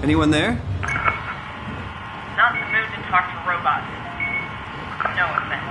Anyone there? Not in the mood to talk to robots. No offense.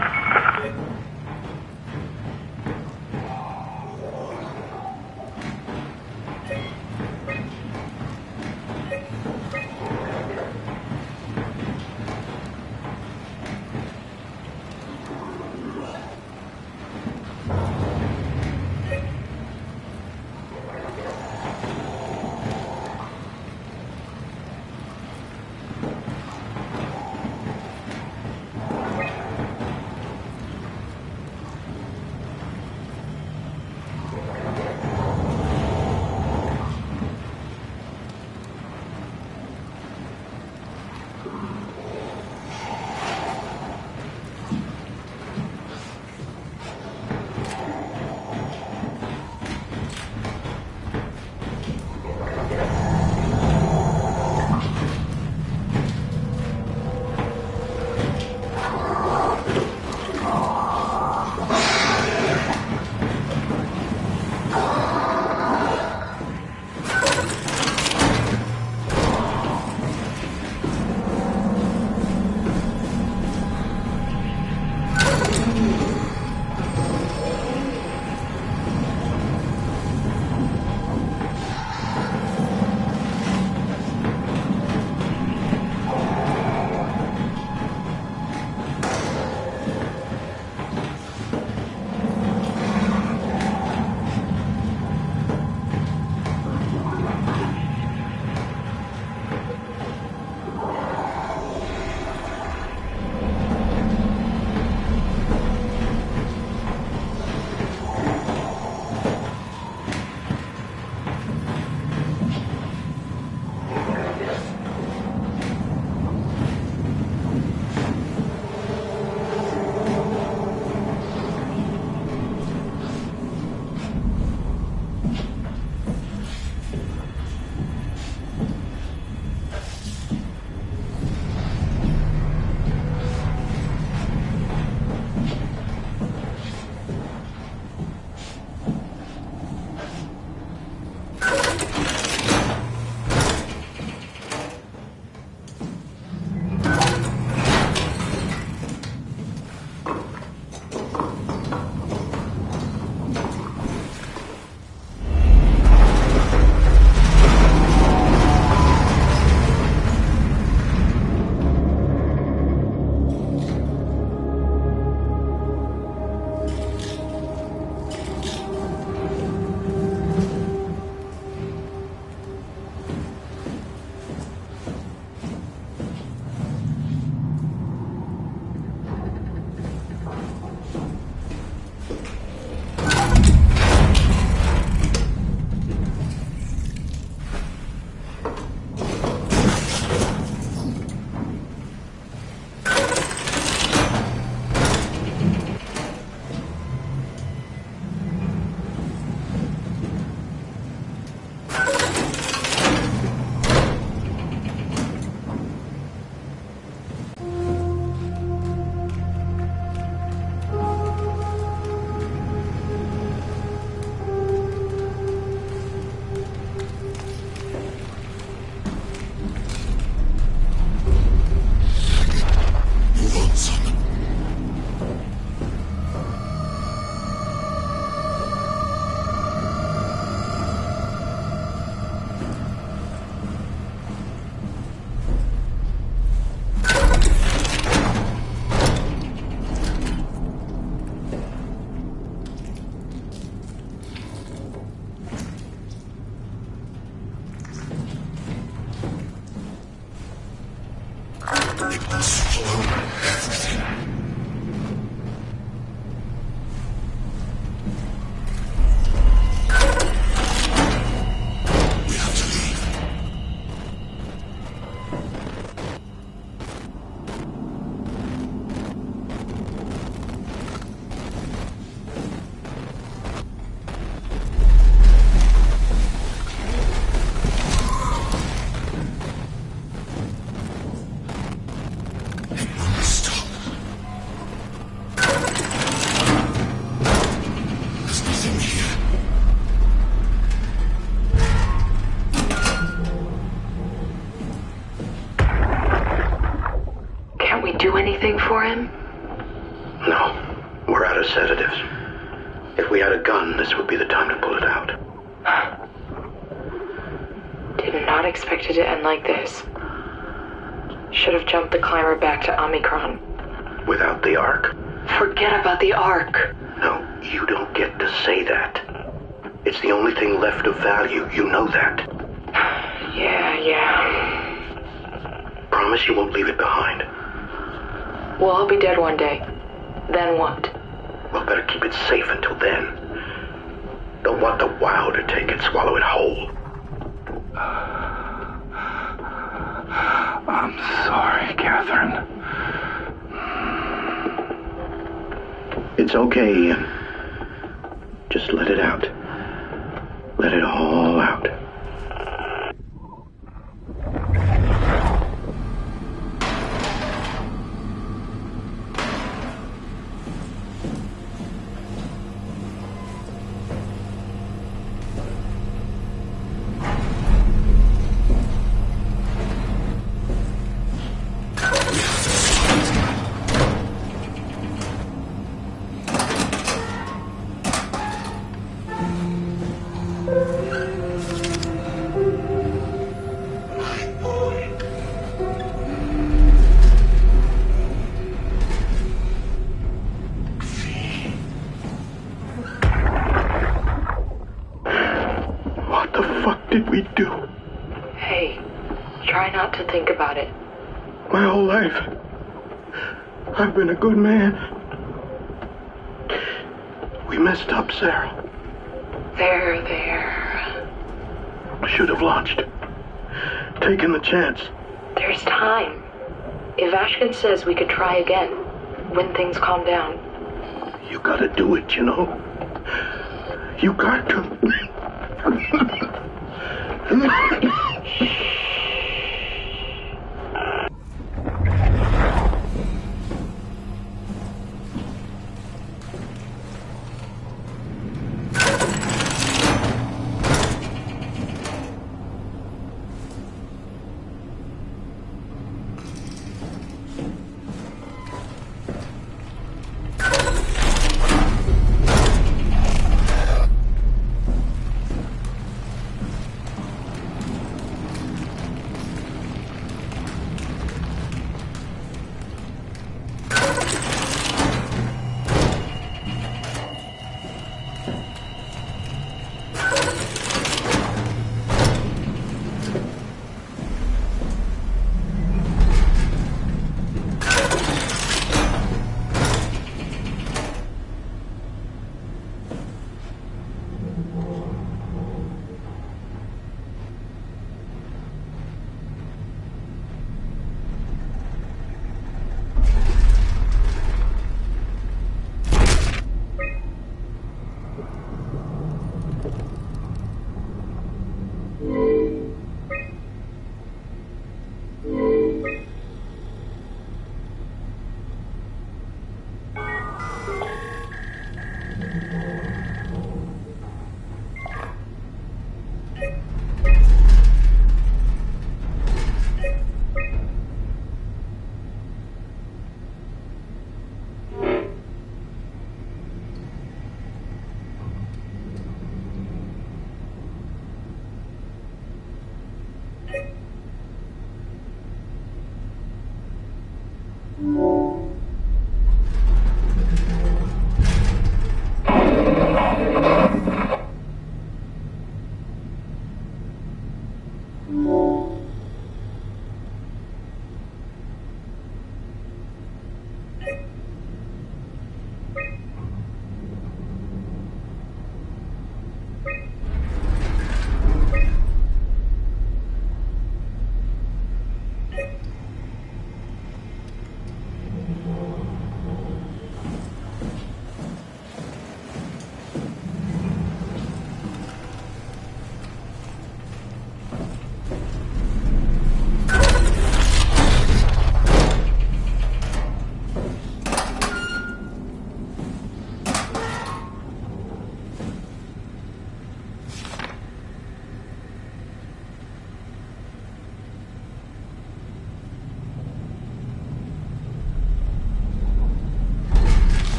Do anything for him? No. We're out of sedatives. If we had a gun, this would be the time to pull it out. Did not expect it to end like this. Should have jumped the climber back to Omicron. Without the Ark? Forget about the Ark. No, you don't get to say that. It's the only thing left of value. You know that. Yeah. Promise you won't leave it behind. Well, I'll be dead one day. Then what? Well, better keep it safe until then. Don't want the wow to take it, swallow it whole. I'm sorry, Catherine. It's okay, Ian. Just let it out. Let it all out. Did we do? Hey, try not to think about it. My whole life, I've been a good man. We messed up, Sarah. There. Should have launched. Taken the chance. There's time. If Ashkin says we could try again, when things calm down. You gotta do it, you know? You got to.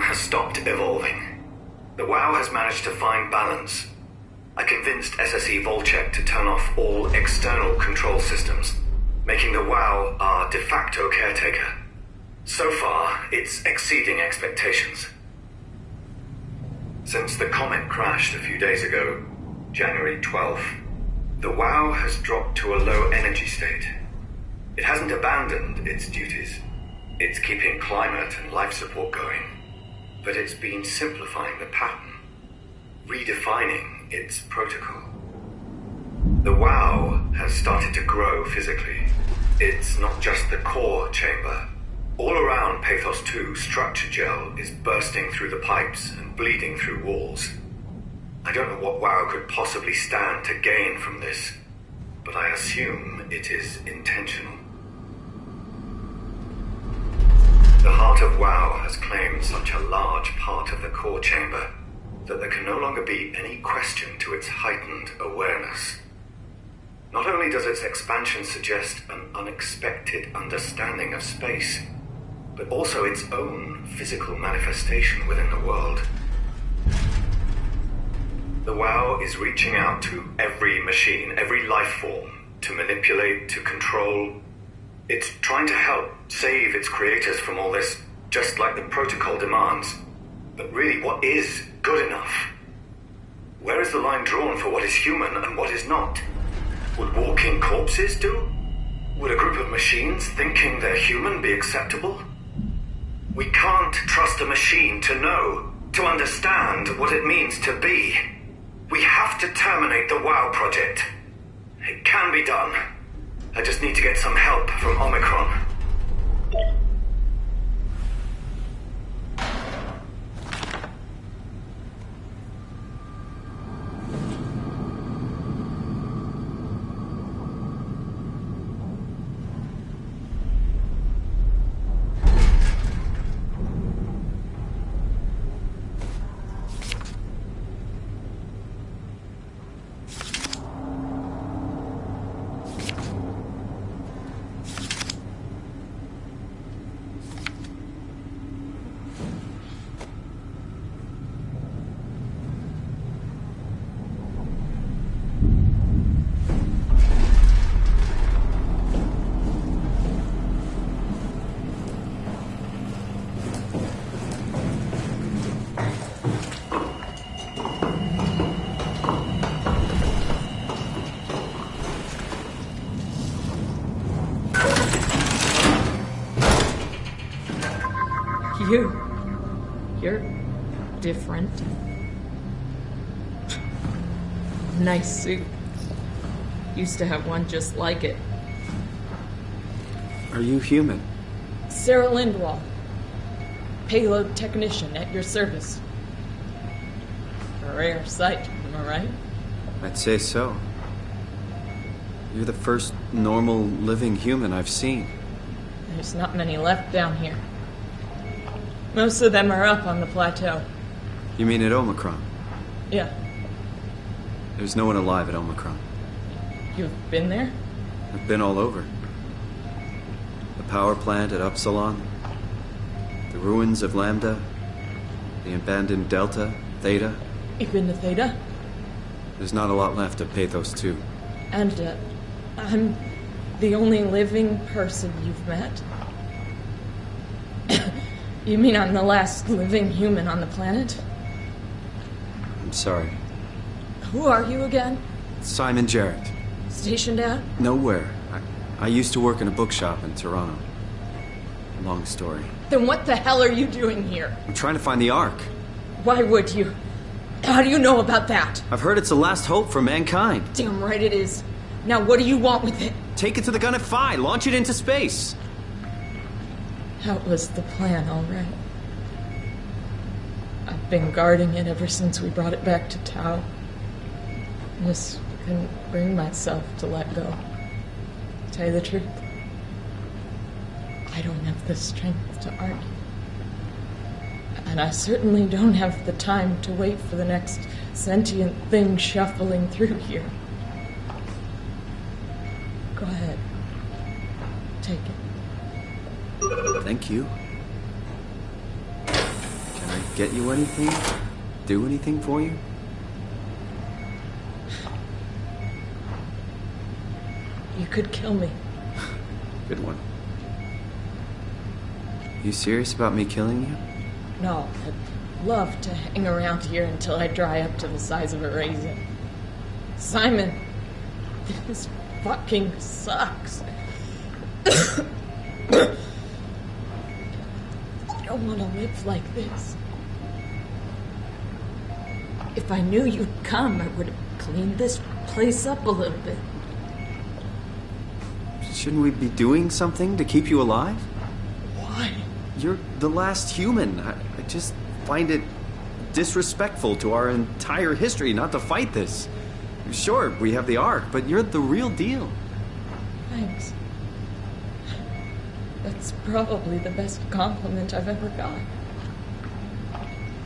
has stopped evolving. The WoW has managed to find balance. I convinced SSE Volcheck to turn off all external control systems, making the WoW our de facto caretaker. So far, it's exceeding expectations. Since the comet crashed a few days ago, January 12th, the WoW has dropped to a low energy state. It hasn't abandoned its duties. It's keeping climate and life support going, but it's been simplifying the pattern, redefining its protocol. The WoW has started to grow physically. It's not just the core chamber. All around Pathos 2, structure gel is bursting through the pipes and bleeding through walls. I don't know what WoW could possibly stand to gain from this, but I assume it is intentional. The heart of WoW has claimed such a large part of the core chamber that there can no longer be any question to its heightened awareness. Not only does its expansion suggest an unexpected understanding of space, but also its own physical manifestation within the world. The WoW is reaching out to every machine, every life form, to manipulate, to control. It's trying to help save its creators from all this, just like the protocol demands. But really, what is good enough? Where is the line drawn for what is human and what is not? Would walking corpses do? Would a group of machines thinking they're human be acceptable? We can't trust a machine to know, to understand what it means to be. We have to terminate the WoW project. It can be done. I just need to get some help from Omicron. You're different. Nice suit. Used to have one just like it. Are you human? Sarah Lindwall. Payload technician at your service. A rare sight, am I right? I'd say so. You're the first normal living human I've seen. There's not many left down here. Most of them are up on the plateau. You mean at Omicron? Yeah. There's no one alive at Omicron. You've been there? I've been all over. The power plant at Upsilon, the ruins of Lambda, the abandoned Delta, Theta. You've been to Theta? There's not a lot left of Pathos 2. And, I'm the only living person you've met? You mean I'm the last living human on the planet? I'm sorry. Who are you again? Simon Jarrett. Stationed at? Nowhere. I used to work in a bookshop in Toronto. Long story. Then what the hell are you doing here? I'm trying to find the Ark. Why would you? How do you know about that? I've heard it's the last hope for mankind. Damn right it is. Now what do you want with it? Take it to the Gun at Phi. Launch it into space. That was the plan, all right. I've been guarding it ever since we brought it back to Tau. Just couldn't bring myself to let go. To tell you the truth, I don't have the strength to argue. And I certainly don't have the time to wait for the next sentient thing shuffling through here. Go ahead. Take it. Thank you. Can I get you anything? Do anything for you? You could kill me. Good one. You serious about me killing you? No, I'd love to hang around here until I dry up to the size of a raisin. Simon, this fucking sucks. I don't want to live like this. If I knew you'd come, I would have cleaned this place up a little bit. Shouldn't we be doing something to keep you alive? Why? You're the last human. I just find it disrespectful to our entire history not to fight this. Sure, we have the Ark, but you're the real deal. Thanks. That's probably the best compliment I've ever got.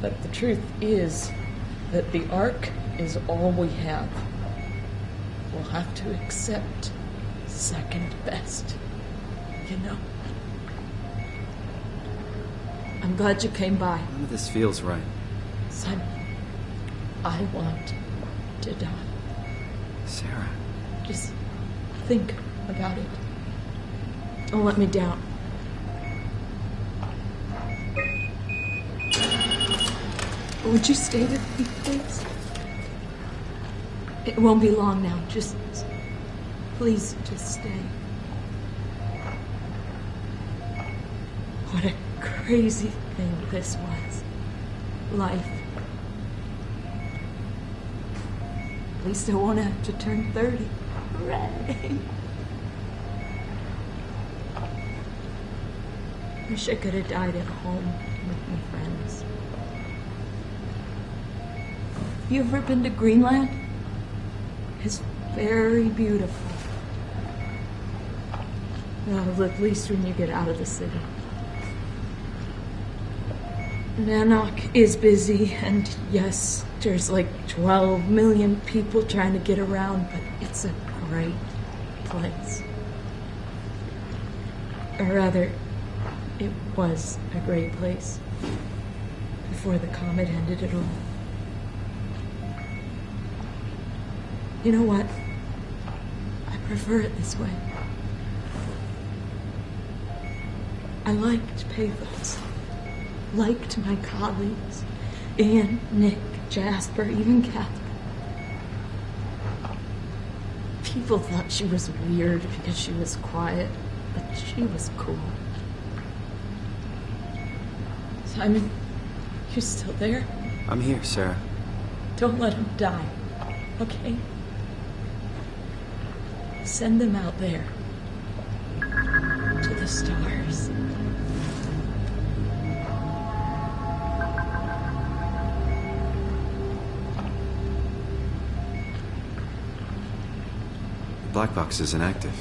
But the truth is that the Ark is all we have. We'll have to accept second best, you know? I'm glad you came by. None of this feels right. Simon, I want to die. Sarah. Just think about it. Don't let me down. Would you stay with me, please? It won't be long now. Please, just stay. What a crazy thing this was. Life. At least I won't have to turn 30. Hooray! Wish I could have died at home with my friends. You ever been to Greenland? It's very beautiful. Well, at least when you get out of the city. Nanook is busy, and yes, there's like 12 million people trying to get around, but it's a great place. Or rather, it was a great place before the comet ended it all. You know what? I prefer it this way. I liked Pathos. Liked my colleagues. Ian, Nick, Jasper, even Catherine. People thought she was weird because she was quiet, but she was cool. Simon, you still there? I'm here, Sarah. Don't let him die, okay? Send them out there. To the stars. The black box is inactive.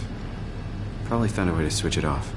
Probably found a way to switch it off.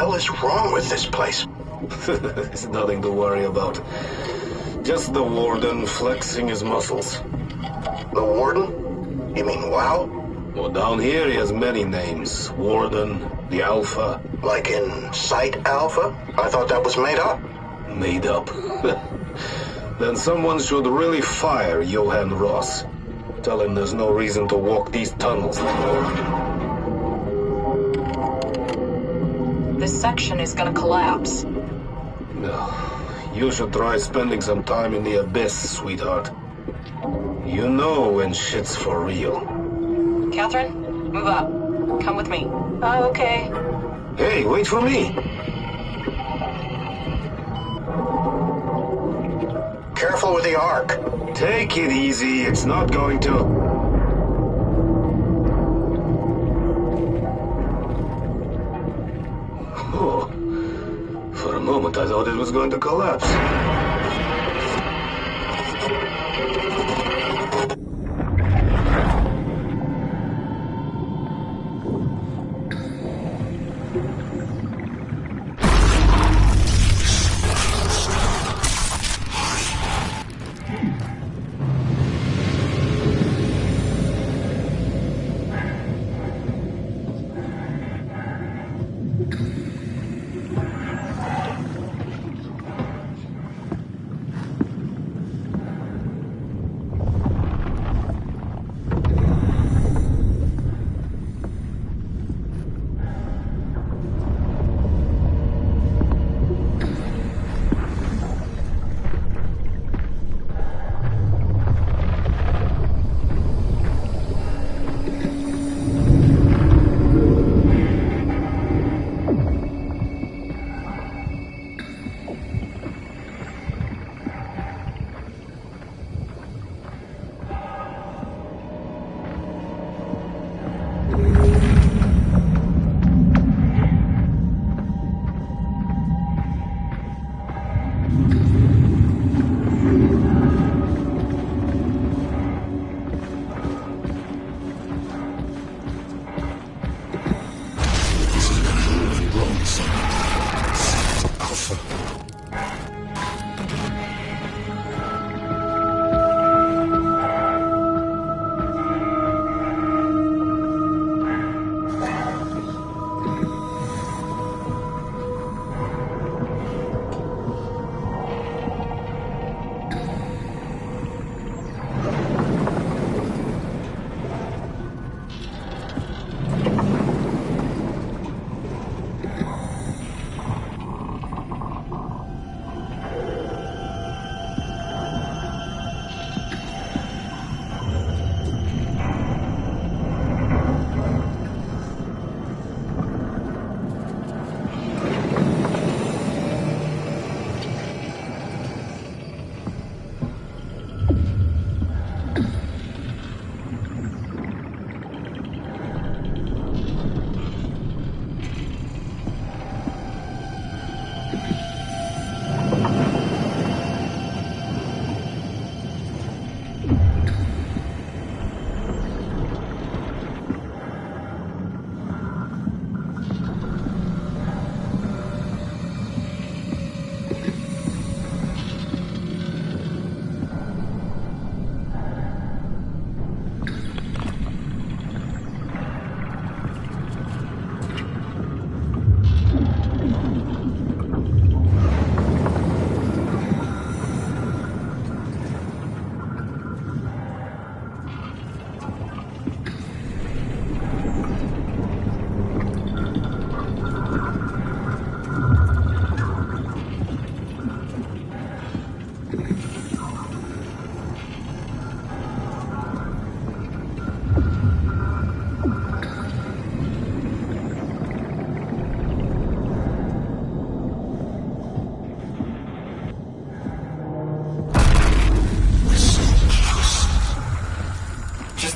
hell is wrong with this place? It's nothing to worry about. Just the warden flexing his muscles. The warden? You mean WoW? Well, down here he has many names. Warden, the Alpha. Like in Site Alpha? I thought that was made up. Made up. Then someone should really fire Johann Ross. Tell him there's no reason to walk these tunnels anymore. This section is gonna collapse. No. You should try spending some time in the abyss, sweetheart. You know when shit's for real. Catherine, move up. Come with me. Oh, okay. Hey, wait for me! Careful with the Ark. Take it easy, it's not going to... Oh. For a moment I thought it was going to collapse.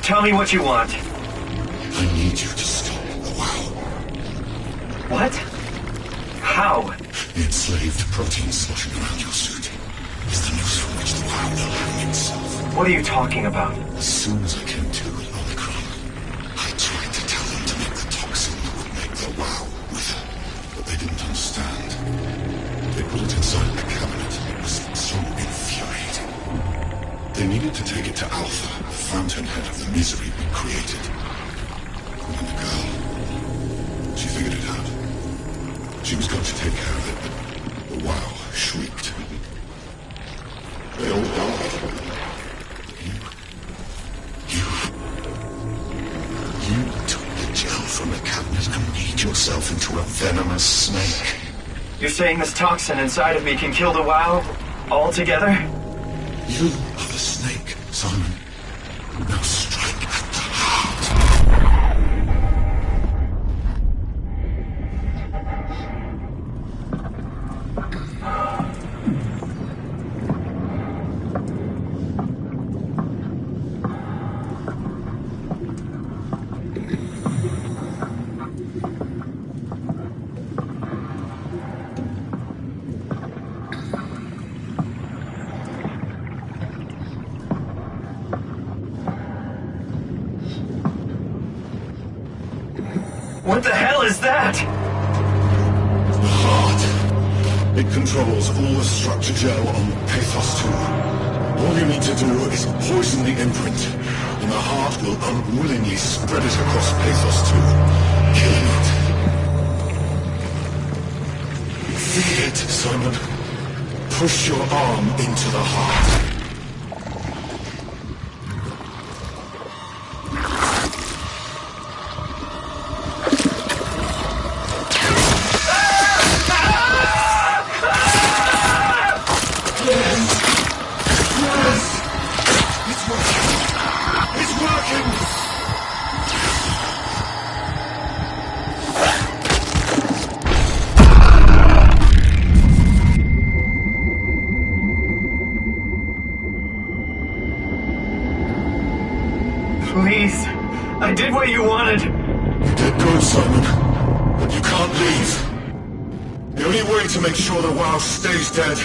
Tell me what you want. I need you to stop the WoW. What? How? The enslaved protein sloshing around your suit is the noose from which the WoW will hang itself. What are you talking about? As soon as I came to in Omicron, I tried to tell them to make the toxin that would make the WoW wither, but they didn't wanted to take it to Alpha, the fountainhead of the misery we created. And the girl, she figured it out. She was going to take care of it, but the WoW shrieked. They all died. You took the gel from the cabinet and made yourself into a venomous snake. You're saying this toxin inside of me can kill the WoW altogether? You are the snake, Simon. Now strike at the heart. What the hell is that? The heart. It controls all the structure gel on Pathos 2. All you need to do is poison the imprint, and the heart will unwillingly spread it across Pathos 2, killing it. Feed it, Simon. Push your arm into the heart. Please. I did what you wanted. You did good, Simon. But you can't leave. The only way to make sure the WoW stays dead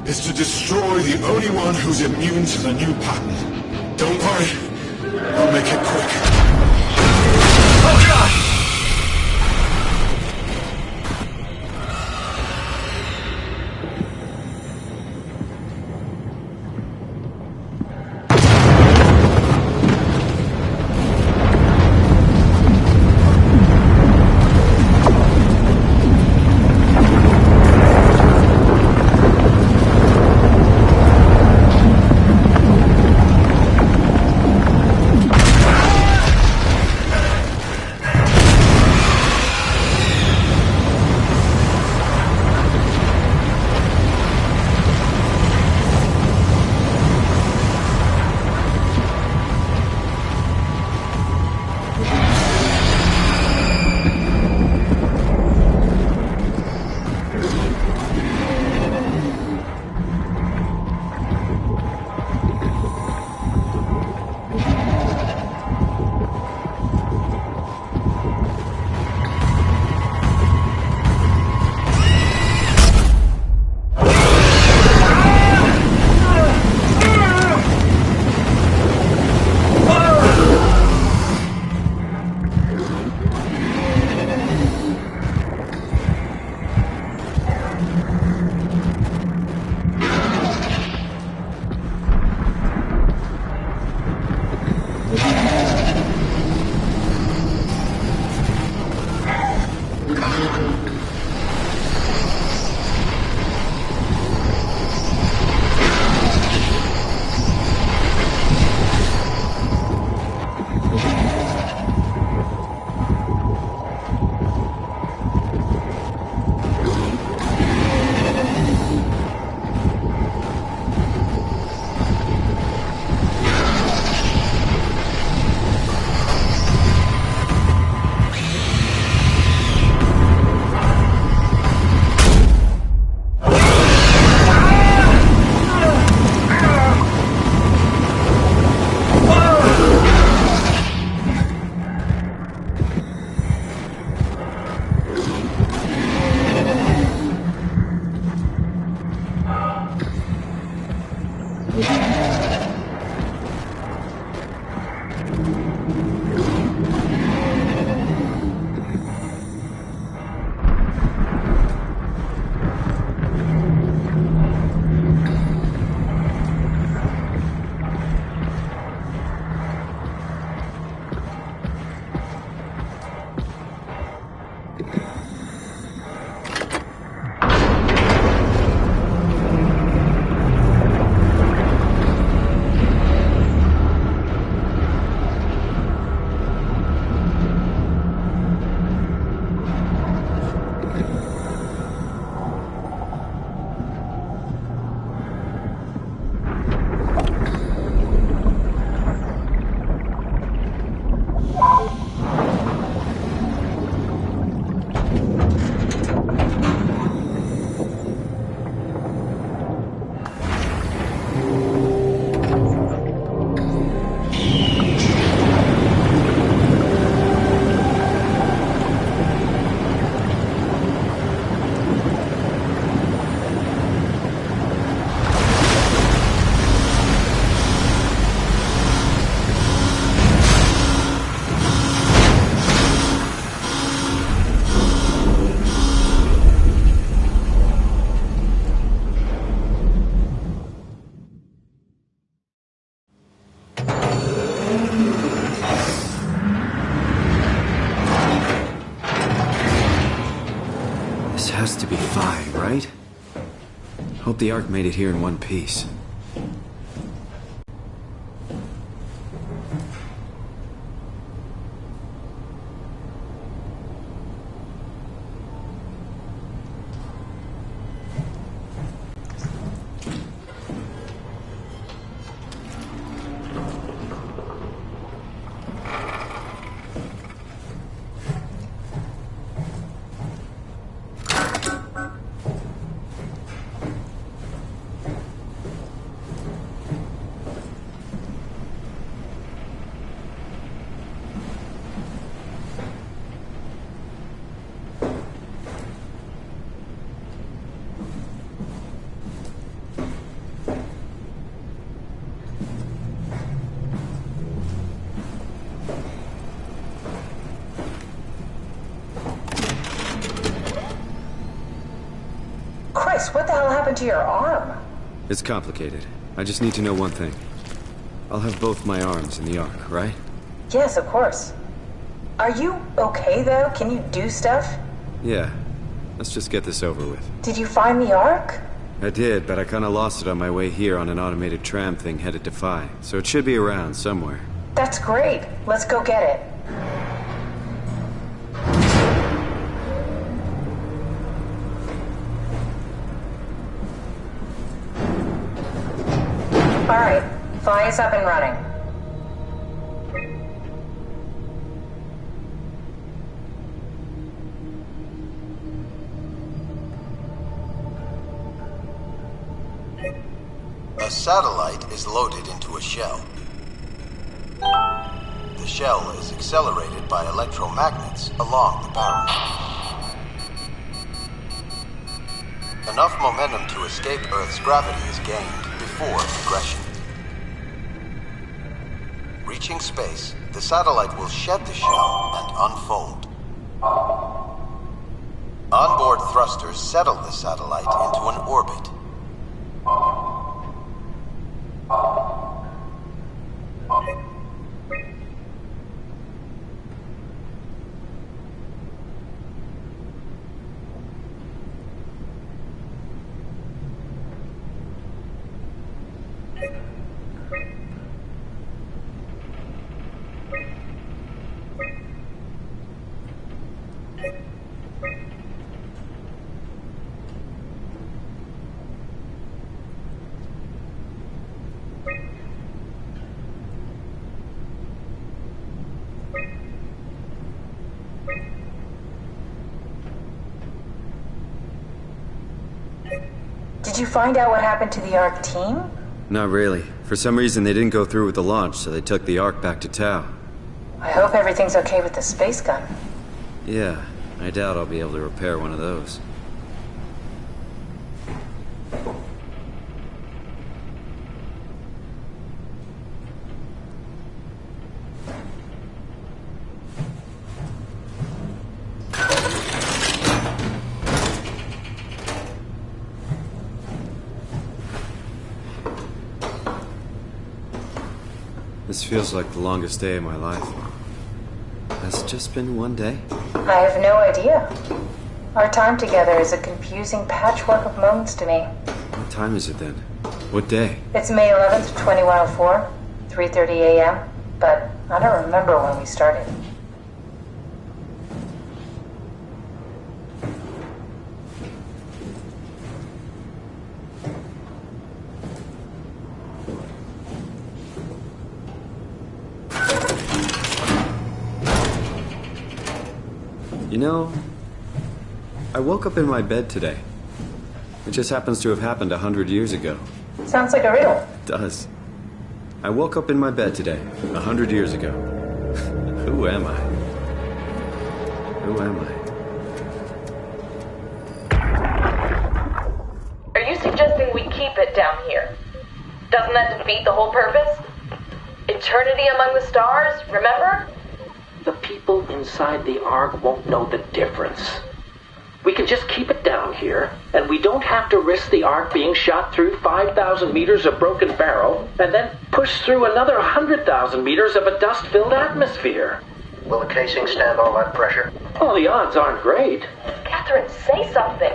is to destroy the only one who's immune to the new pattern. Don't worry. I'll make it quick. Oh, God! has to be Phi, right? Hope the Ark made it here in one piece. Chris, what the hell happened to your arm? It's complicated. I just need to know one thing. I'll have both my arms in the Ark, right? Yes, of course. Are you okay, though? Can you do stuff? Yeah. Let's just get this over with. Did you find the Ark? I did, but I kinda lost it on my way here on an automated tram thing headed to Phi. So it should be around somewhere. That's great. Let's go get it. Alright, Phi is up and running. A satellite is loaded into a shell. The shell is accelerated by electromagnets along the barrel. Enough momentum to escape Earth's gravity is gained before regression. Reaching space, the satellite will shed the shell and unfold. Onboard thrusters settle the satellite into an orbit. Did you find out what happened to the Ark team? Not really. For some reason, they didn't go through with the launch, so they took the Ark back to Tau. I hope everything's okay with the space gun. Yeah, I doubt I'll be able to repair one of those. This feels like the longest day of my life. Has it just been one day? I have no idea. Our time together is a confusing patchwork of moments to me. What time is it then? What day? It's May 11th, 2104, 3:30 a.m., but I don't remember when we started. You know, I woke up in my bed today. It just happens to have happened 100 years ago. Sounds like a riddle. It does. I woke up in my bed today, 100 years ago. Who am I? Who am I? Are you suggesting we keep it down here? Doesn't that defeat the whole purpose? Eternity among the stars, remember? The people inside the Ark won't know the difference. We can just keep it down here, and we don't have to risk the Ark being shot through 5,000 meters of broken barrel, and then push through another 100,000 meters of a dust-filled atmosphere. Will the casing stand all that pressure? Oh, the odds aren't great. Captain Catherine, say something.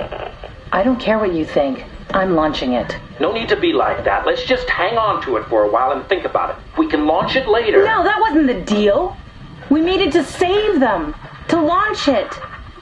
I don't care what you think. I'm launching it. No need to be like that. Let's just hang on to it for a while and think about it. We can launch it later. No, that wasn't the deal. We made it to save them. To launch it.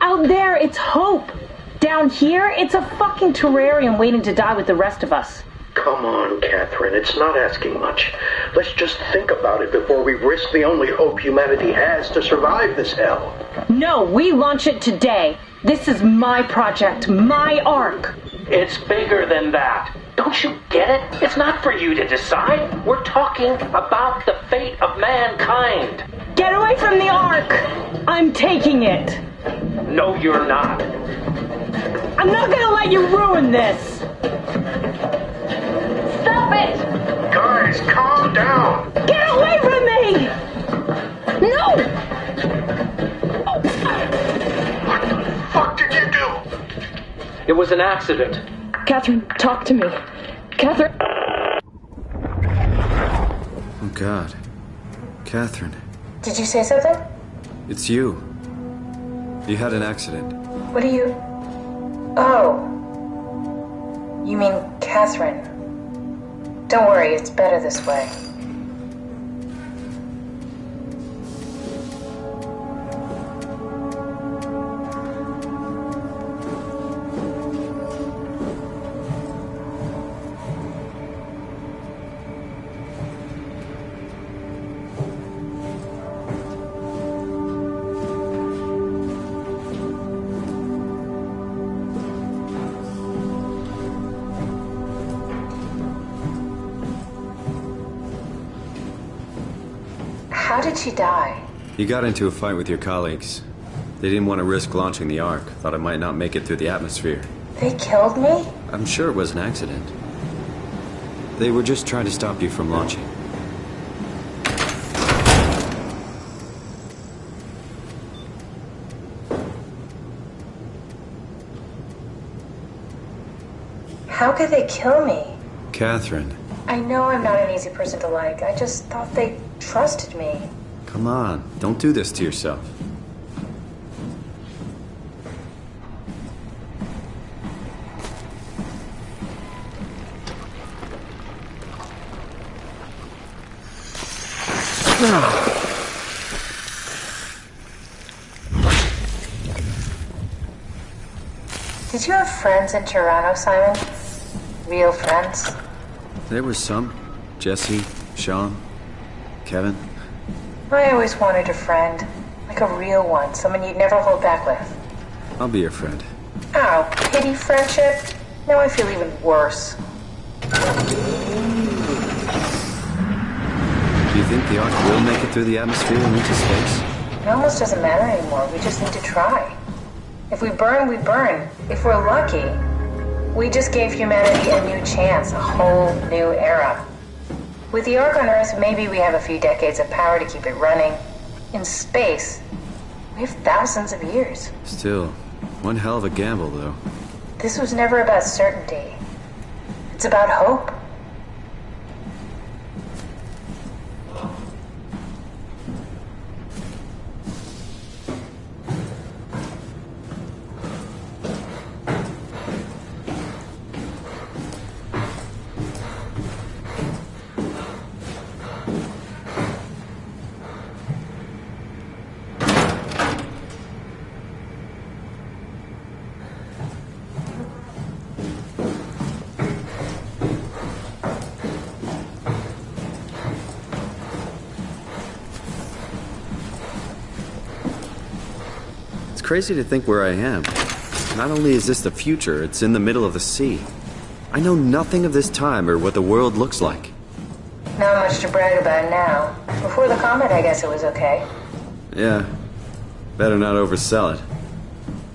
Out there, it's hope. Down here, it's a fucking terrarium waiting to die with the rest of us. Come on, Catherine. It's not asking much. Let's just think about it before we risk the only hope humanity has to survive this hell. No, we launch it today. This is my project, my Ark. It's bigger than that. Don't you get it? It's not for you to decide. We're talking about the fate of mankind. Get away from the Ark! I'm taking it. No, you're not. I'm not gonna let you ruin this. Stop it! Guys, calm down. Get away from me! No! What the fuck did you do? It was an accident. Catherine, talk to me. Catherine. Oh, God. Catherine. Did you say something? It's you. You had an accident. What are you... Oh. You mean Catherine. Don't worry, it's better this way. How did she die? You got into a fight with your colleagues. They didn't want to risk launching the Ark. Thought it might not make it through the atmosphere. They killed me? I'm sure it was an accident. They were just trying to stop you from launching. How could they kill me? Catherine. I know I'm not an easy person to like. I just thought they trusted me. Come on, don't do this to yourself. Did you have friends in Toronto, Simon? Real friends? There were some. Jesse, Sean, Kevin. I always wanted a friend. Like a real one. Someone you'd never hold back with. I'll be your friend. Ow, pity friendship? Now I feel even worse. Do you think the Ark will make it through the atmosphere and into space? It almost doesn't matter anymore. We just need to try. If we burn, we burn. If we're lucky, we just gave humanity a new chance, a whole new era. With the Ark on Earth, maybe we have a few decades of power to keep it running. In space, we have thousands of years. Still, one hell of a gamble, though. This was never about certainty. It's about hope. Crazy to think where I am. Not only is this the future, it's in the middle of the sea. I know nothing of this time or what the world looks like. Not much to brag about now. Before the comet, I guess it was okay. Yeah. Better not oversell it.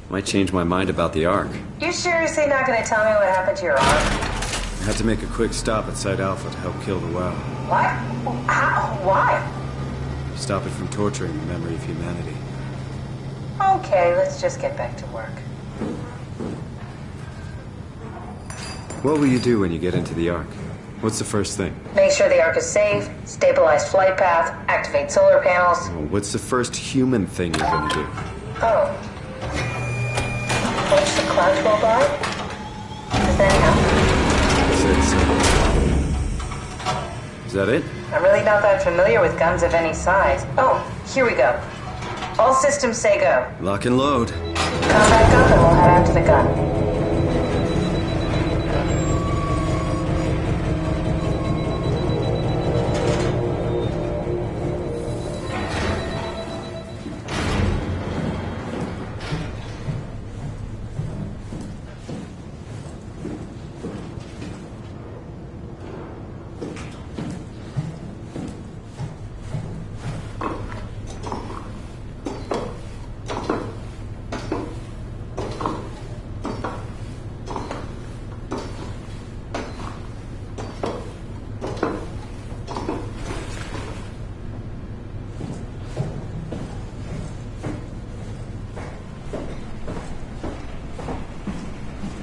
Might change my mind about the Ark. You seriously not gonna tell me what happened to your Ark? I had to make a quick stop at Site Alpha to help kill the WoW. What? How? Why? Stop it from torturing the memory of humanity. Okay, let's just get back to work. What will you do when you get into the Ark? What's the first thing? Make sure the Ark is safe, stabilize flight path, activate solar panels. Oh, what's the first human thing you're gonna do? Oh. clouds roll by? Does that help? Is that it? I'm really not that familiar with guns of any size. Oh, here we go. All systems say go. Lock and load. Come back up and we'll head out to the gun.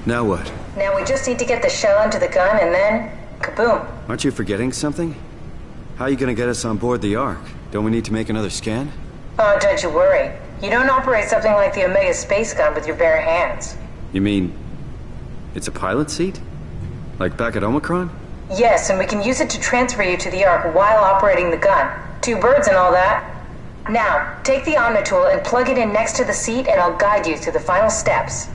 Now what? Now we just need to get the shell into the gun and then, kaboom. Aren't you forgetting something? How are you gonna get us on board the Ark? Don't we need to make another scan? Oh, don't you worry. You don't operate something like the Omega space gun with your bare hands. You mean it's a pilot seat? Like back at Omicron? Yes, and we can use it to transfer you to the Ark while operating the gun. 2 birds and all that. Now, take the Omnitool and plug it in next to the seat and I'll guide you through the final steps.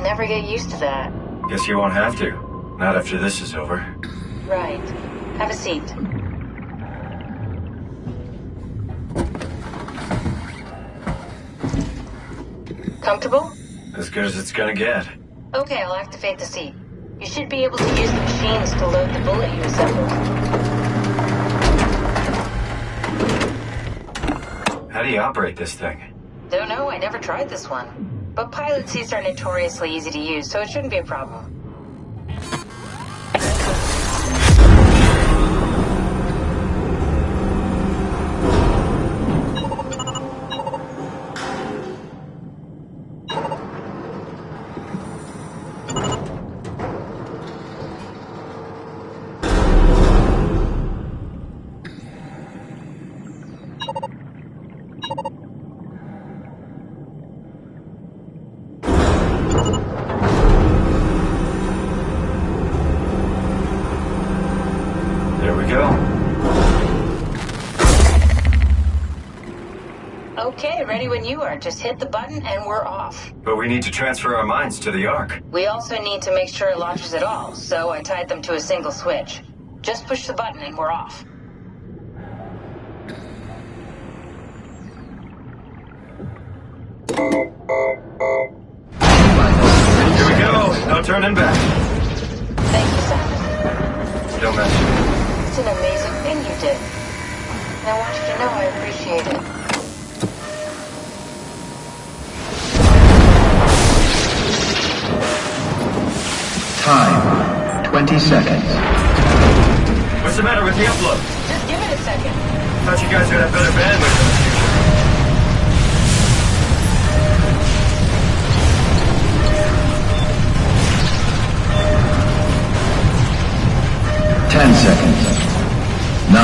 Never get used to that. Guess you won't have to. Not after this is over. Right. Have a seat. Comfortable? As good as it's gonna get. Okay, I'll activate the seat. You should be able to use the machines to load the bullet you assembled. How do you operate this thing? Don't know, I never tried this one. But pilot seats are notoriously easy to use, so it shouldn't be a problem. There we go. Okay, ready when you are. Just hit the button and we're off. But we need to transfer our minds to the Ark. We also need to make sure it launches at all, so I tied them to a single switch. Just push the button and we're off. Here we go. No turning back. Thank you, Simon. Don't mention it. It's an amazing thing you did. And I want you to know I appreciate it. Time, 20 seconds. What's the matter with the upload? Just give it a second. Thought you guys would have better bandwidth in the future. 10 seconds. 9,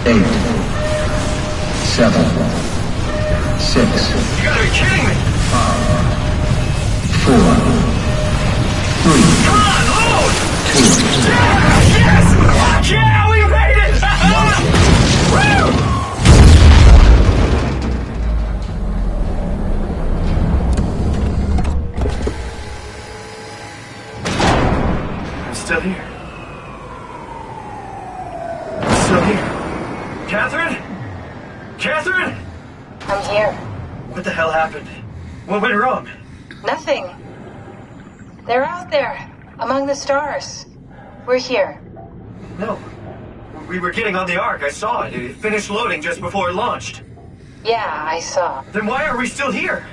8, 7, 6. You gotta be kidding me! 4, 3. Come on, load! 2. Yes! Fuck yeah, we made it! Woo! I'm still here. I'm still here. Catherine? Catherine? I'm here. What the hell happened? What went wrong? Nothing. They're out there, among the stars. We're here. No. We were getting on the Ark. I saw it. It finished loading just before it launched. Yeah, I saw. Then why are we still here?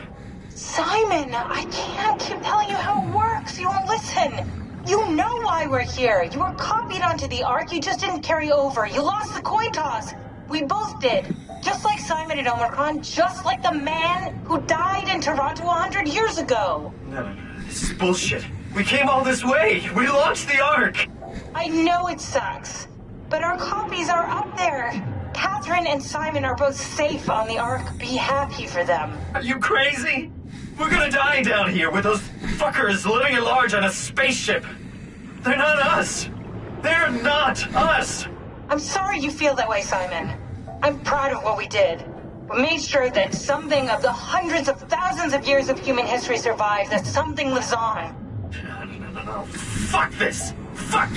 Simon, I can't keep telling you how it works. You won't listen. You know why we're here. You were copied onto the Ark. You just didn't carry over. You lost the coin toss. We both did. Just like Simon at Omicron, just like the man who died in Toronto 100 years ago. No. This is bullshit. We came all this way. We launched the Ark. I know it sucks, but our copies are up there. Catherine and Simon are both safe on the Ark. Be happy for them. Are you crazy? We're gonna die down here with those fuckers living at large on a spaceship. They're not us. They're not us. I'm sorry you feel that way, Simon. I'm proud of what we did. We made sure that something of the hundreds of thousands of years of human history survives, that something lives on. No. Fuck this. Fuck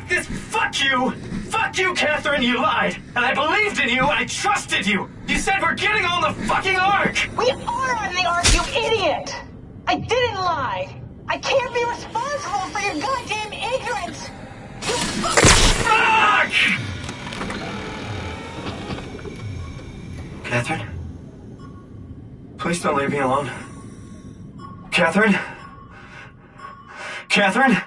this. Fuck you. Fuck you, Catherine. You lied. And I believed in you. I trusted you. You said we're getting on the fucking Ark. We are on the Ark, you idiot. I didn't lie. I can't be responsible for your goddamn ignorance. Fuck! Catherine? Please don't leave me alone. Catherine? Catherine?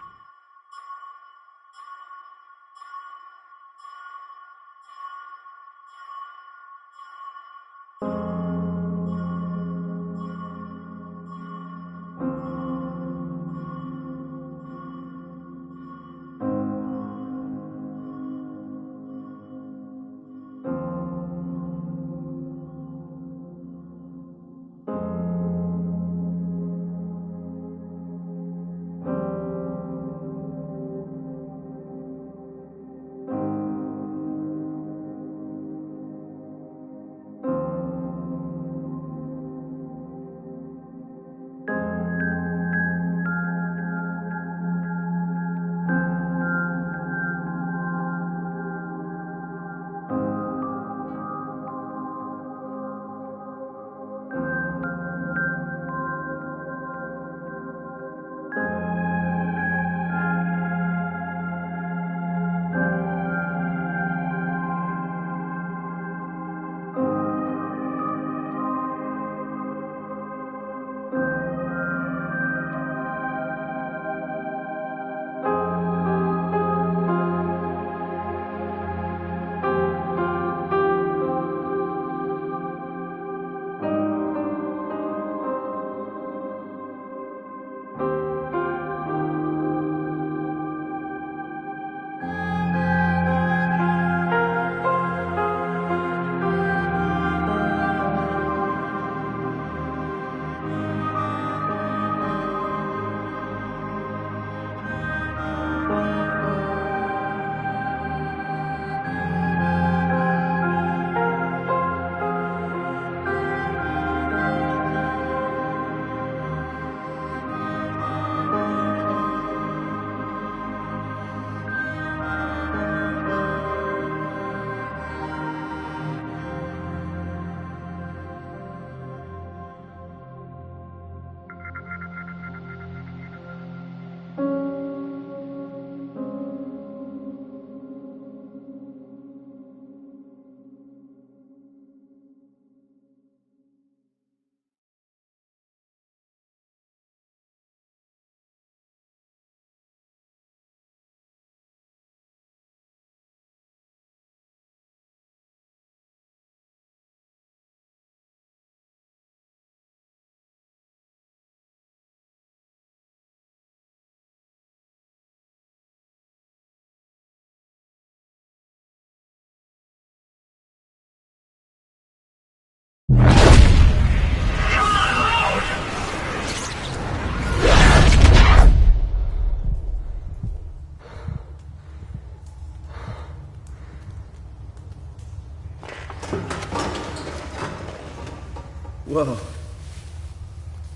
Whoa.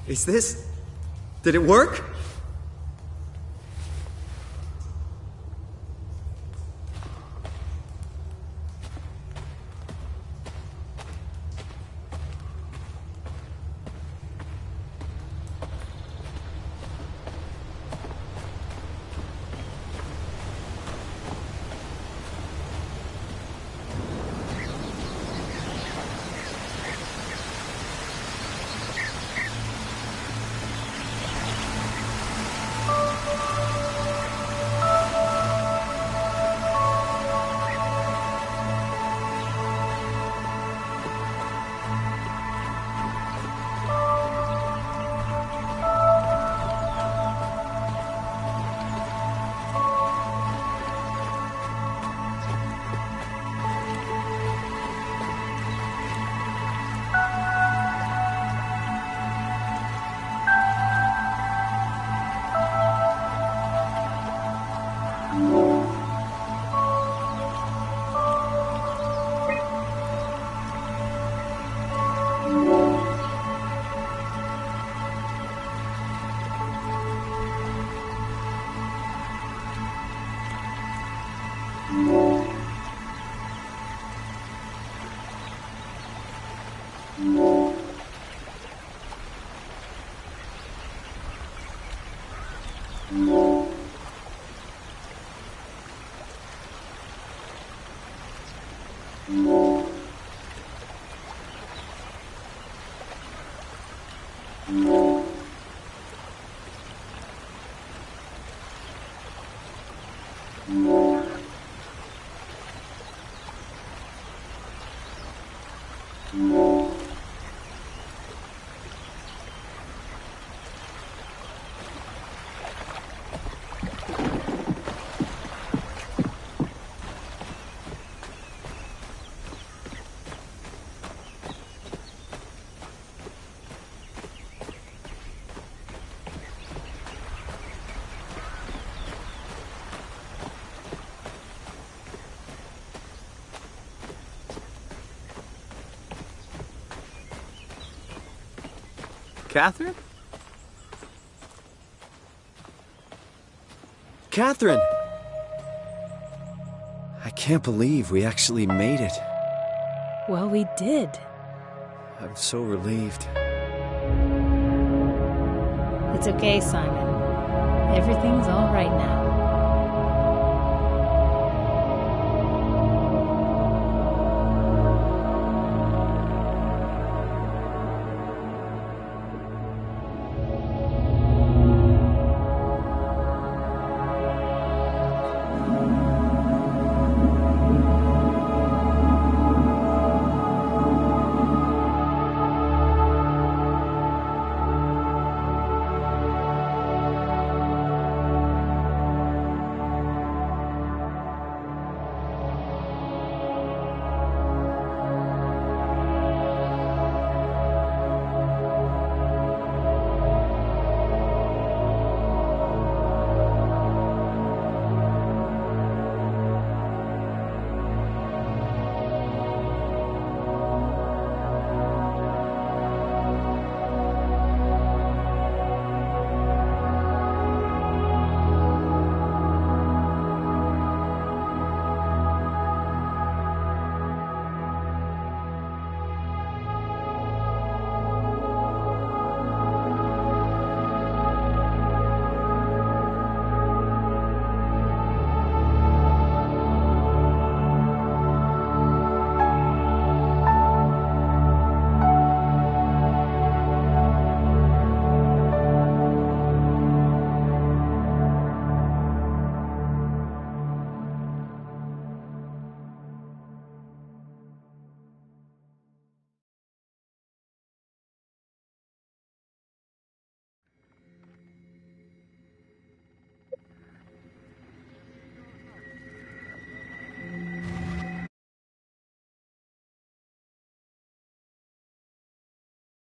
Is this... Did it work? Catherine? Catherine! I can't believe we actually made it. Well, we did. I'm so relieved. It's okay, Simon. Everything's all right now.